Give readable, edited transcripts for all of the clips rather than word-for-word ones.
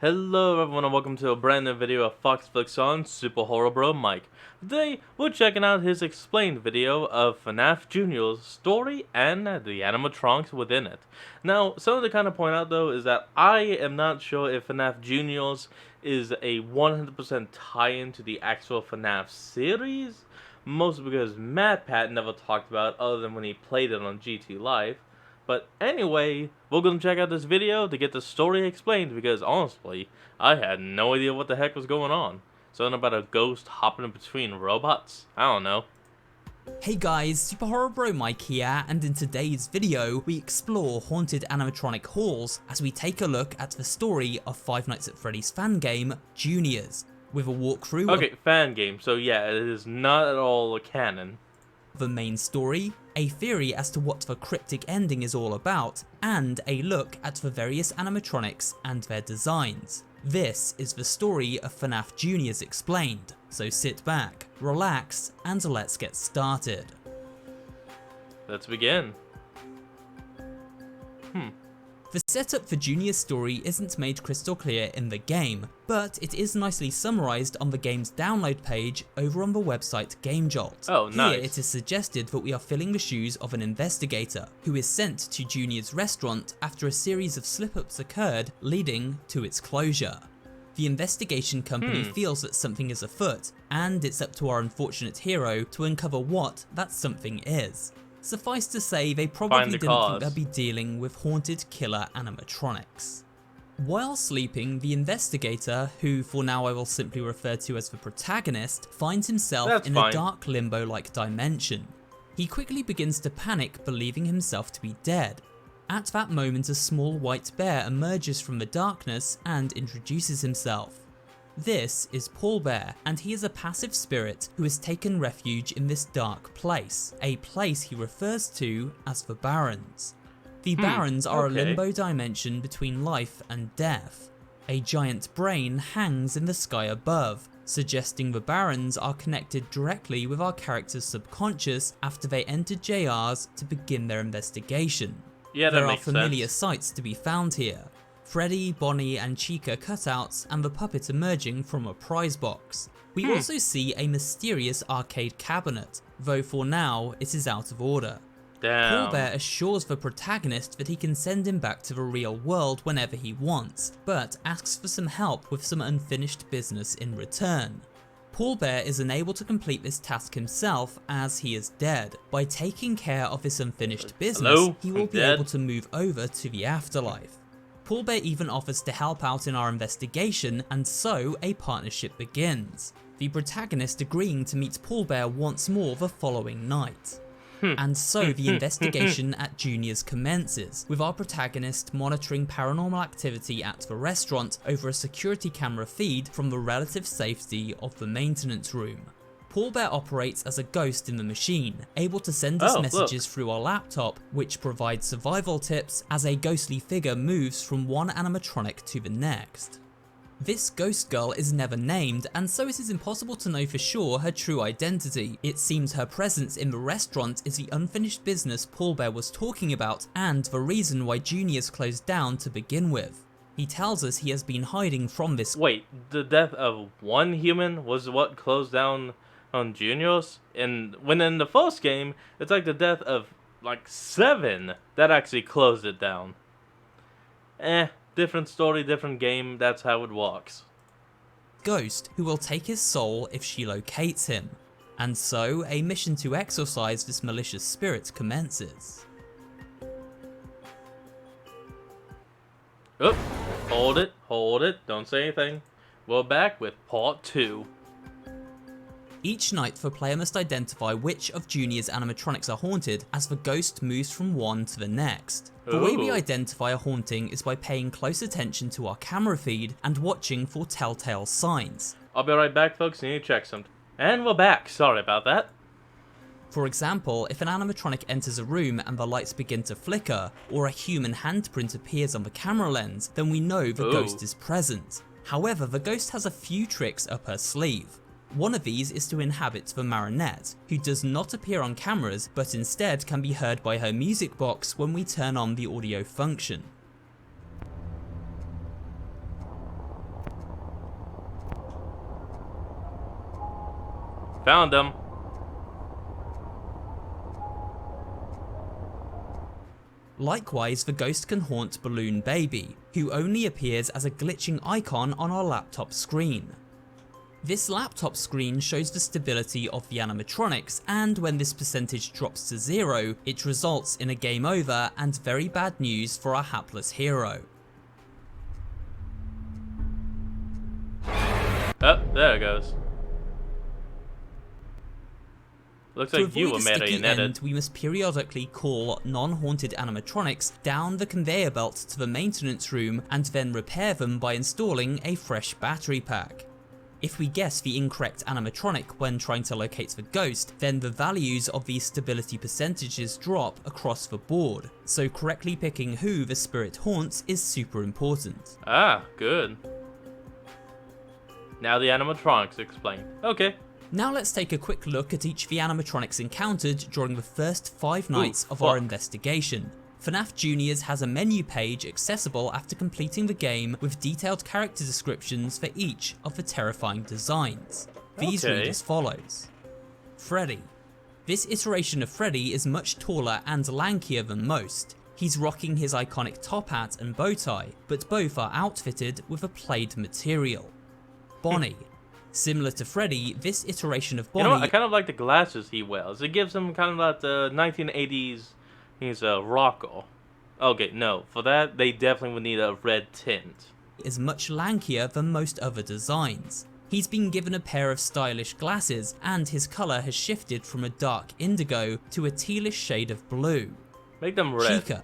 Hello everyone and welcome to a brand new video of Fox Flicks on Super Horror Bro Mike. Today we're checking out his explained video of FNAF Junior's story and the animatronics within it. Now, something to kind of point out though is that I am not sure if FNAF Junior's is a 100% tie-in to the actual FNAF series, mostly because MatPat never talked about it other than when he played it on GT Live. But anyway, we're gonna check out this video to get the story explained because honestly, I had no idea what the heck was going on. Something about a ghost hopping in between robots? I don't know. Hey guys, Super Horror Bro Mike here, and in today's video, we explore haunted animatronic halls as we take a look at the story of Five Nights at Freddy's fan game, Juniors, with a walkthrough Okay, fan game, so yeah, it is not at all a canon. The main story, a theory as to what the cryptic ending is all about, and a look at the various animatronics and their designs. This is the story of FNAF Juniors explained, so sit back, relax, and let's get started. Let's begin. The setup for Junior's story isn't made crystal clear in the game, but it is nicely summarised on the game's download page over on the website GameJolt. Oh, nice. Here it is suggested that we are filling the shoes of an investigator, who is sent to Junior's restaurant after a series of slip-ups occurred, leading to its closure. The investigation company feels that something is afoot, and it's up to our unfortunate hero to uncover what that something is. Suffice to say, they probably didn't think they'd be dealing with haunted killer animatronics. While sleeping, the investigator, who for now I will simply refer to as the protagonist, finds himself in a dark limbo-like dimension. He quickly begins to panic, believing himself to be dead. At that moment, a small white bear emerges from the darkness and introduces himself. This is Paul Bear, and he is a passive spirit who has taken refuge in this dark place, a place he refers to as the Barrens. The Barrens are a limbo dimension between life and death. A giant brain hangs in the sky above, suggesting the Barrens are connected directly with our character's subconscious after they entered JR's to begin their investigation. Yeah, that there are makes familiar sense. sights to be found here. Freddy, Bonnie and Chica cutouts and the puppet emerging from a prize box. We also see a mysterious arcade cabinet, though for now it is out of order. Damn. Paul Bear assures the protagonist that he can send him back to the real world whenever he wants, but asks for some help with some unfinished business in return. Paul Bear is unable to complete this task himself as he is dead. By taking care of this unfinished business, he will be able to move over to the afterlife. Paul Bear even offers to help out in our investigation, and so a partnership begins. The protagonist agreeing to meet Paul Bear once more the following night. And so the investigation at Junior's commences, with our protagonist monitoring paranormal activity at the restaurant over a security camera feed from the relative safety of the maintenance room. Paul Bear operates as a ghost in the machine, able to send us messages through our laptop, which provides survival tips as a ghostly figure moves from one animatronic to the next. This ghost girl is never named, and so it is impossible to know for sure her true identity. It seems her presence in the restaurant is the unfinished business Paul Bear was talking about, and the reason why Junior's closed down to begin with. He tells us he has been hiding from this. Wait, the death of one human was what closed down on Juniors? And when in the first game, it's like the death of like 7 that actually closed it down. Different story, different game, that's how it works. Ghost who will take his soul if she locates him. And so a mission to exorcise this malicious spirit commences. Oh, hold it, don't say anything. We're back with part 2. Each night the player must identify which of Junior's animatronics are haunted as the ghost moves from one to the next. The way we identify a haunting is by paying close attention to our camera feed and watching for telltale signs. I'll be right back folks, I need to check something. And we're back, sorry about that. For example, if an animatronic enters a room and the lights begin to flicker, or a human handprint appears on the camera lens, then we know the ghost is present. However, the ghost has a few tricks up her sleeve. One of these is to inhabit the Marionette, who does not appear on cameras but instead can be heard by her music box when we turn on the audio function. Found him. Likewise, the ghost can haunt Balloon Baby, who only appears as a glitching icon on our laptop screen. This laptop screen shows the stability of the animatronics, and when this percentage drops to 0, it results in a game over and very bad news for our hapless hero. Oh, there it goes. Looks like you were To avoid a sticky marionetted. end, we must periodically call non-haunted animatronics down the conveyor belt to the maintenance room and then repair them by installing a fresh battery pack. If we guess the incorrect animatronic when trying to locate the ghost, then the values of these stability percentages drop across the board, so correctly picking who the spirit haunts is super important. Ah, good. Now the animatronics explained. Okay. Now let's take a quick look at each of the animatronics encountered during the first 5 nights of our investigation. FNAF Juniors has a menu page accessible after completing the game with detailed character descriptions for each of the terrifying designs. These read as follows. Freddy. This iteration of Freddy is much taller and lankier than most. He's rocking his iconic top hat and bow tie, but both are outfitted with a plaid material. Bonnie. Similar to Freddy, this iteration of Bonnie... You know what? I kind of like the glasses he wears. It gives him kind of that 1980s... He's a rocker. Okay, no. For that, they definitely would need a red tint. ...is much lankier than most other designs. He's been given a pair of stylish glasses, and his colour has shifted from a dark indigo to a tealish shade of blue. Make them red. Chica.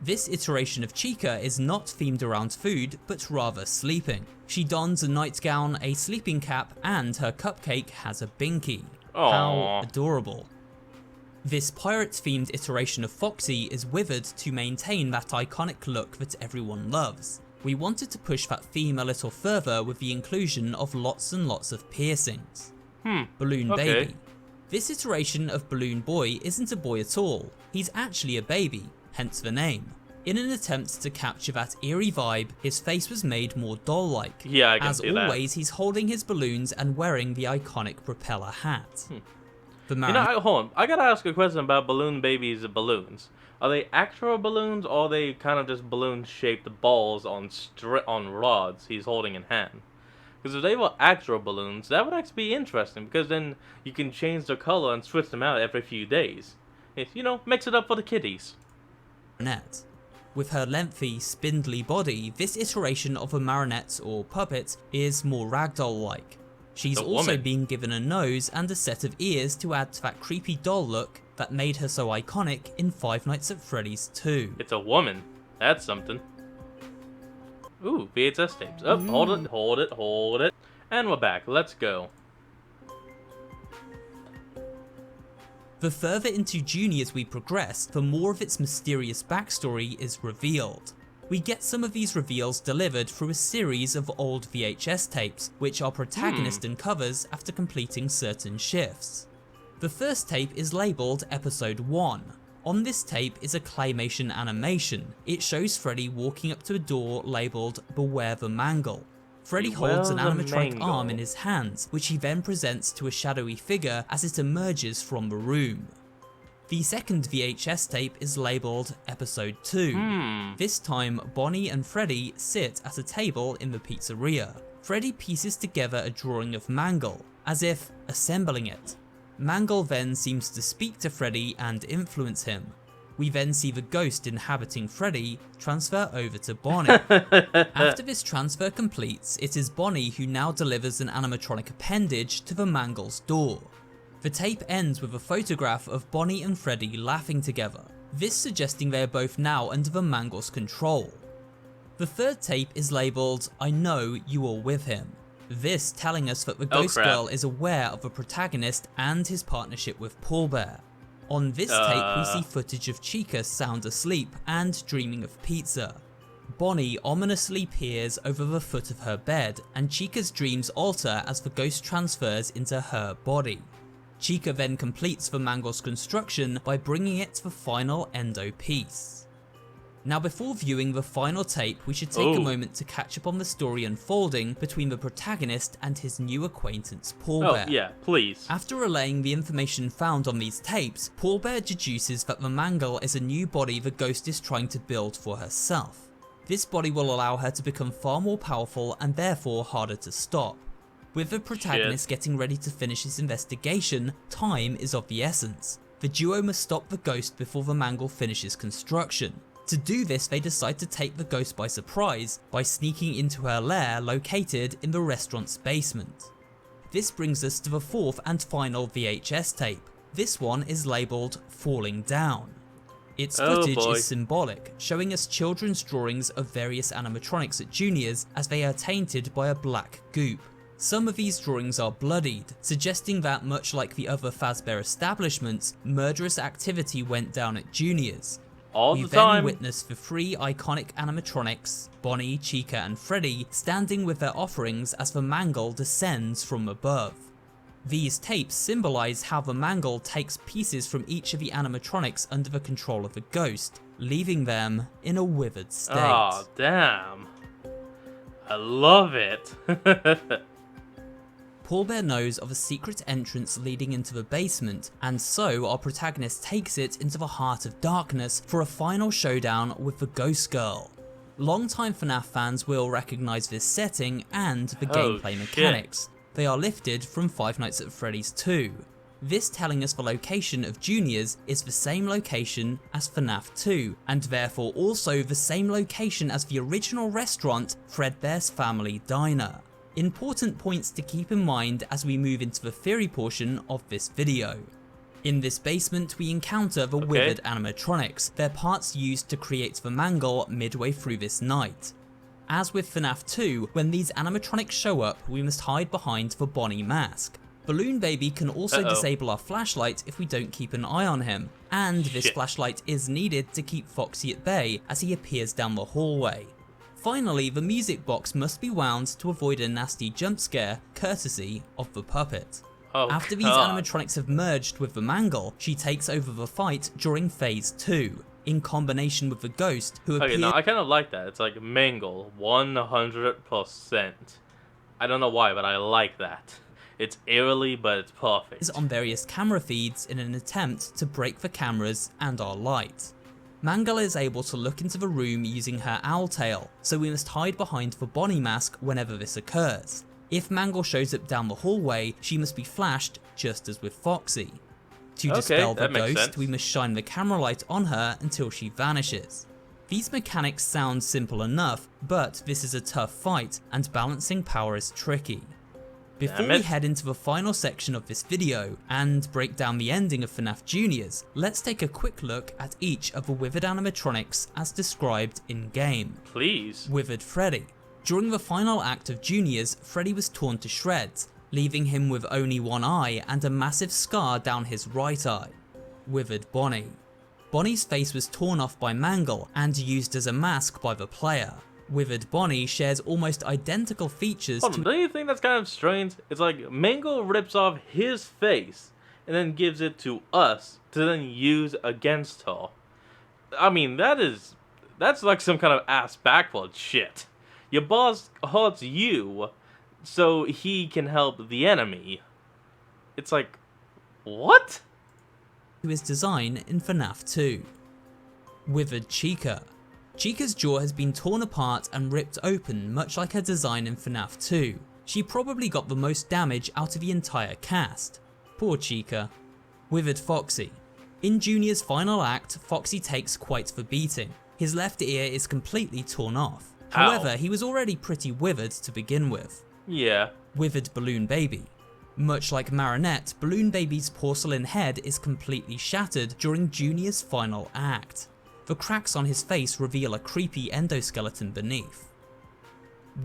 This iteration of Chica is not themed around food, but rather sleeping. She dons a nightgown, a sleeping cap, and her cupcake has a binky. Aww. How adorable. This pirate-themed iteration of Foxy is withered to maintain that iconic look that everyone loves. We wanted to push that theme a little further with the inclusion of lots and lots of piercings. Balloon Baby. This iteration of Balloon Boy isn't a boy at all. He's actually a baby, hence the name. In an attempt to capture that eerie vibe, his face was made more doll-like. Yeah, I can As see that. always, he's holding his balloons and wearing the iconic propeller hat. The You know, hold on. I gotta ask a question about Balloon Baby's balloons. Are they actual balloons, or are they kind of just balloon-shaped balls on rods he's holding in hand? Because if they were actual balloons, that would actually be interesting, because then you can change their color and switch them out every few days. You know, mix it up for the kiddies. Marionette. With her lengthy, spindly body, this iteration of a marionette or puppet is more ragdoll-like. She's also been given a nose and a set of ears to add to that creepy doll look that made her so iconic in Five Nights at Freddy's 2. It's a woman. That's something. Ooh, VHS tapes. Oh, hold it. And we're back. Let's go. The further into Juniors we progress, the more of its mysterious backstory is revealed. We get some of these reveals delivered through a series of old VHS tapes, which our protagonist uncovers after completing certain shifts. The first tape is labelled Episode 1. On this tape is a claymation animation. It shows Freddy walking up to a door labelled Beware the Mangle. Freddy holds an animatronic arm in his hands, which he then presents to a shadowy figure as it emerges from the room. The second VHS tape is labelled Episode 2. This time, Bonnie and Freddy sit at a table in the pizzeria. Freddy pieces together a drawing of Mangle, as if assembling it. Mangle then seems to speak to Freddy and influence him. We then see the ghost inhabiting Freddy transfer over to Bonnie. After this transfer completes, it is Bonnie who now delivers an animatronic appendage to the Mangle's door. The tape ends with a photograph of Bonnie and Freddy laughing together, this suggesting they are both now under the Mangle's control. The third tape is labelled I Know You Are With Him, this telling us that the Ghost Girl is aware of the protagonist and his partnership with Paul Bear. On this tape we see footage of Chica sound asleep and dreaming of pizza. Bonnie ominously peers over the foot of her bed, and Chica's dreams alter as the ghost transfers into her body. Chica then completes the Mangle's construction by bringing it to the final endo piece. Now before viewing the final tape, we should take a moment to catch up on the story unfolding between the protagonist and his new acquaintance Paul Bear. Oh yeah, please. After relaying the information found on these tapes, Paul Bear deduces that the Mangle is a new body the ghost is trying to build for herself. This body will allow her to become far more powerful and therefore harder to stop. With the protagonist getting ready to finish his investigation, time is of the essence. The duo must stop the ghost before the Mangle finishes construction. To do this, they decide to take the ghost by surprise by sneaking into her lair located in the restaurant's basement. This brings us to the fourth and final VHS tape. This one is labelled Falling Down. Its footage is symbolic, showing us children's drawings of various animatronics at Junior's as they are tainted by a black goop. Some of these drawings are bloodied, suggesting that much like the other Fazbear establishments, murderous activity went down at Junior's. We then witness the three iconic animatronics, Bonnie, Chica and Freddy, standing with their offerings as the Mangle descends from above. These tapes symbolise how the Mangle takes pieces from each of the animatronics under the control of the ghost, leaving them in a withered state. Oh, damn. I love it. Paul Bear knows of a secret entrance leading into the basement, and so our protagonist takes it into the heart of darkness for a final showdown with the Ghost Girl. Longtime FNAF fans will recognise this setting and the gameplay mechanics. They are lifted from Five Nights at Freddy's 2. This telling us the location of Junior's is the same location as FNAF 2, and therefore also the same location as the original restaurant, Fredbear's Family Diner. Important points to keep in mind as we move into the theory portion of this video. In this basement we encounter the withered animatronics, their parts used to create the Mangle midway through this night. As with FNAF 2, when these animatronics show up we must hide behind the Bonnie mask. Balloon Baby can also disable our flashlight if we don't keep an eye on him, and this flashlight is needed to keep Foxy at bay as he appears down the hallway. Finally, the music box must be wound to avoid a nasty jump scare, courtesy of the puppet. After these animatronics have merged with the Mangle, she takes over the fight during phase 2, in combination with the ghost who appears. Okay, no, I kind of like that. It's like Mangle, 100%. I don't know why, but I like that. It's eerily, but it's perfect. On various camera feeds in an attempt to break the cameras and our light. Mangle is able to look into the room using her owl tail, so we must hide behind the Bonnie mask whenever this occurs. If Mangle shows up down the hallway, she must be flashed just as with Foxy. To dispel the ghost, we must shine the camera light on her until she vanishes. These mechanics sound simple enough, but this is a tough fight, and balancing power is tricky. Before we head into the final section of this video, and break down the ending of FNAF Juniors, let's take a quick look at each of the withered animatronics as described in-game. Please. Withered Freddy. During the final act of Juniors, Freddy was torn to shreds, leaving him with only one eye and a massive scar down his right eye. Withered Bonnie. Bonnie's face was torn off by Mangle and used as a mask by the player. Withered Bonnie shares almost identical features Don't you think that's kind of strange? It's like Mangle rips off his face and then gives it to us to then use against her. I mean, that's like some kind of ass backwards shit. Your boss hurts you so he can help the enemy. It's like, what? To his design in FNAF 2. Withered Chica. Chica's jaw has been torn apart and ripped open much like her design in FNAF 2. She probably got the most damage out of the entire cast. Poor Chica. Withered Foxy. In Junior's final act, Foxy takes quite the beating. His left ear is completely torn off. However, he was already pretty withered to begin with. Yeah. Withered Balloon Baby. Much like Marinette, Balloon Baby's porcelain head is completely shattered during Junior's final act. The cracks on his face reveal a creepy endoskeleton beneath.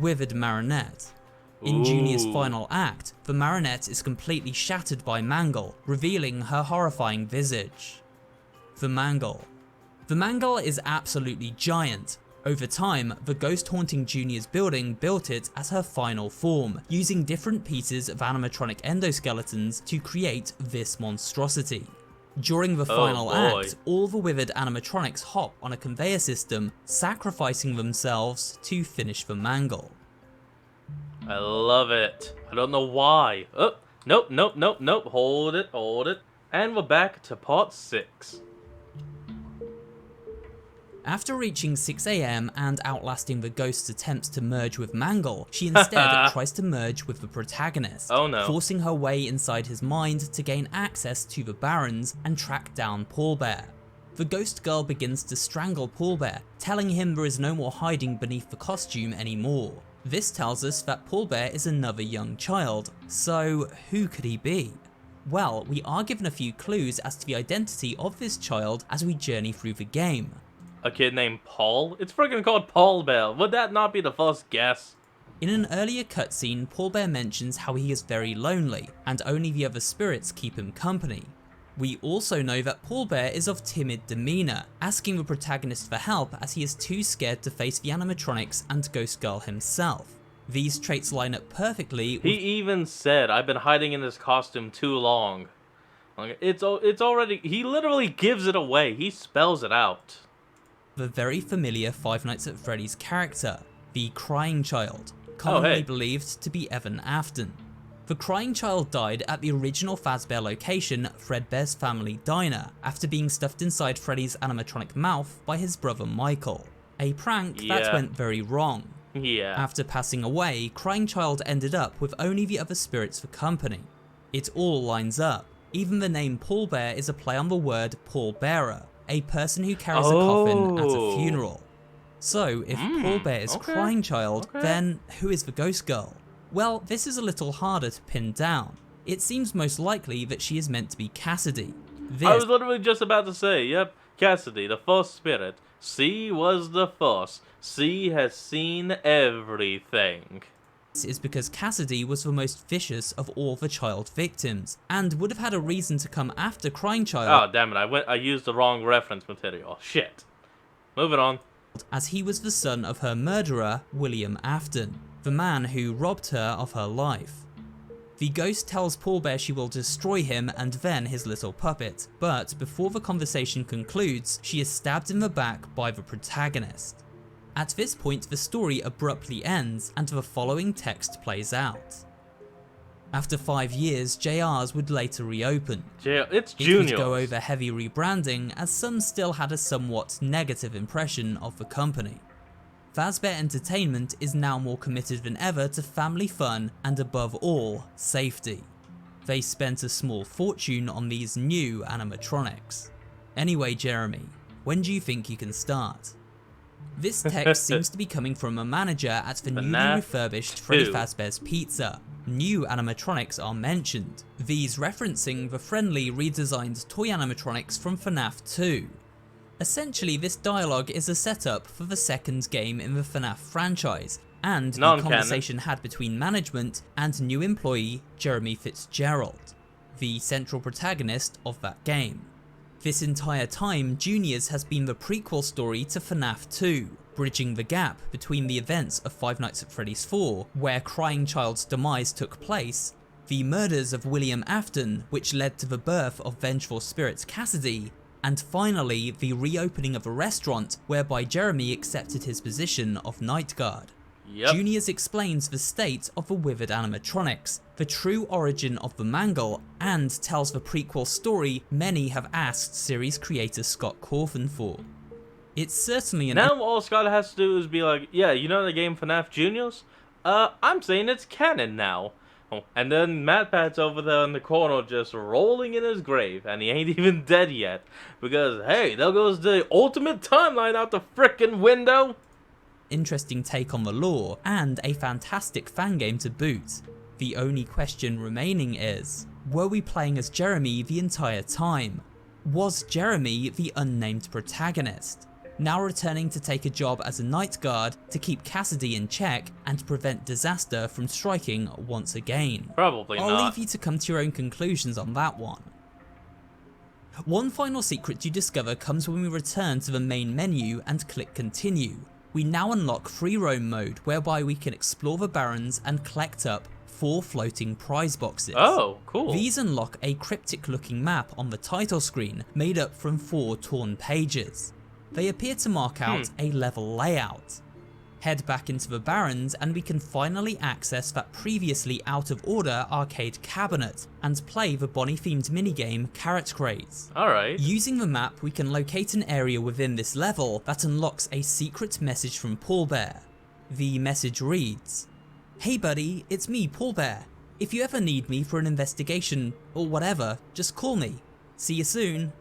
Withered Marinette. In Junior's final act, the Marinette is completely shattered by Mangle, revealing her horrifying visage. The Mangle. The Mangle is absolutely giant. Over time, the ghost haunting Junior's building built it as her final form, using different pieces of animatronic endoskeletons to create this monstrosity. During the final boy. act, all the withered animatronics hop on a conveyor system, sacrificing themselves to finish the mangle. I love it. I don't know why. Oh, nope, nope, nope, nope. Hold it, hold it. And we're back to part 6. After reaching 6 AM and outlasting the ghost's attempts to merge with Mangle, she instead tries to merge with the protagonist, Oh no. forcing her way inside his mind to gain access to the Barons and track down Pallbear. The ghost girl begins to strangle Pallbear, telling him there is no more hiding beneath the costume anymore. This tells us that Pallbear is another young child, so who could he be? Well, we are given a few clues as to the identity of this child as we journey through the game. A kid named Paul? It's freaking called Pallbear. Would that not be the first guess? In an earlier cutscene, Pallbear mentions how he is very lonely, and only the other spirits keep him company. We also know that Pallbear is of timid demeanour, asking the protagonist for help as he is too scared to face the animatronics and Ghost Girl himself. These traits line up perfectly with... He even said, I've been hiding in this costume too long. Like, it's already... He literally gives it away. He spells it out. the very familiar Five Nights at Freddy's character, the Crying Child, commonly believed to be Evan Afton. The Crying Child died at the original Fazbear location, Fredbear's Family Diner, after being stuffed inside Freddy's animatronic mouth by his brother Michael. A prank that went very wrong. After passing away, Crying Child ended up with only the other spirits for company. It all lines up. Even the name Pallbear is a play on the word pallbearer, a person who carries a coffin at a funeral. So, if Pallbear is Crying Child, then who is the Ghost Girl? Well, this is a little harder to pin down. It seems most likely that she is meant to be Cassidy. I was literally just about to say, yep, Cassidy, the first spirit. C was the first. C has seen everything. This is because Cassidy was the most vicious of all the child victims, and would have had a reason to come after Crying Child. Oh, damn it, I used the wrong reference material. Shit. Moving on. As he was the son of her murderer, William Afton, the man who robbed her of her life. The ghost tells Pallbear she will destroy him and then his little puppet, but before the conversation concludes, she is stabbed in the back by the protagonist. At this point, the story abruptly ends and the following text plays out. After 5 years, JR's would later reopen. It's It Juniors. would go over heavy rebranding, as some still had a somewhat negative impression of the company. Fazbear Entertainment is now more committed than ever to family fun and, above all, safety. They spent a small fortune on these new animatronics. Anyway, Jeremy, when do you think you can start? This text seems to be coming from a manager at the newly FNAF refurbished Freddy 2. Fazbear's Pizza. New animatronics are mentioned, these referencing the friendly redesigned toy animatronics from FNAF 2. Essentially, this dialogue is a setup for the second game in the FNAF franchise, and the conversation had between management and new employee Jeremy Fitzgerald, the central protagonist of that game. This entire time, Juniors has been the prequel story to FNAF 2, bridging the gap between the events of Five Nights at Freddy's 4, where Crying Child's demise took place, the murders of William Afton, which led to the birth of vengeful spirits Cassidy, and finally the reopening of a restaurant whereby Jeremy accepted his position of night guard. Juniors explains the state of the withered animatronics, the true origin of the mangle, and tells the prequel story many have asked series creator Scott Cawthon for. It's certainly an... Now all Scott has to do is be like, yeah, you know the game FNAF Juniors? I'm saying it's canon now. Oh, and then MatPat's over there in the corner just rolling in his grave, and he ain't even dead yet. Because, hey, there goes the ultimate timeline out the frickin' window! Interesting take on the lore, and a fantastic fan game to boot. The only question remaining is, were we playing as Jeremy the entire time? Was Jeremy the unnamed protagonist? Now returning to take a job as a night guard to keep Cassidy in check and prevent disaster from striking once again. Probably not. I'll leave you to come to your own conclusions on that one. One final secret you discover comes when we return to the main menu and click continue. We now unlock free roam mode, whereby we can explore the Barrens and collect up 4 floating prize boxes. Oh, cool. These unlock a cryptic looking map on the title screen made up from 4 torn pages. They appear to mark out a level layout. Head back into the Barrens and we can finally access that previously out of order arcade cabinet and play the Bonnie themed minigame Carrot Craze. Alright. Using the map we can locate an area within this level that unlocks a secret message from Paul Bear. The message reads, "Hey buddy, it's me Paul Bear. If you ever need me for an investigation or whatever, just call me. See you soon."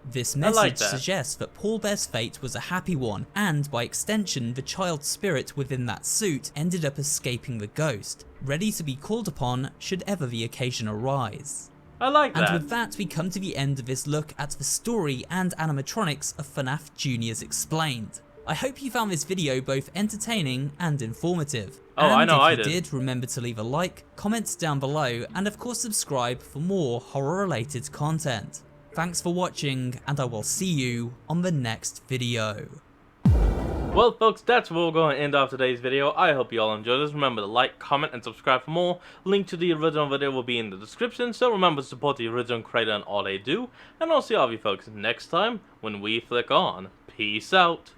This message suggests that Paul Bear's fate was a happy one, and by extension the child spirit within that suit ended up escaping the ghost, ready to be called upon should ever the occasion arise. I like that. And with that we come to the end of this look at the story and animatronics of FNAF Juniors Explained. I hope you found this video both entertaining and informative. Oh, I know I did. If you did, remember to leave a like, comment down below, and of course subscribe for more horror related content. Thanks for watching, and I will see you on the next video. Well folks, that's where we're going to end off today's video. I hope you all enjoyed this. Remember to like, comment, and subscribe for more. Link to the original video will be in the description, so remember to support the original creator and all they do. And I'll see all of you folks next time when we flick on. Peace out.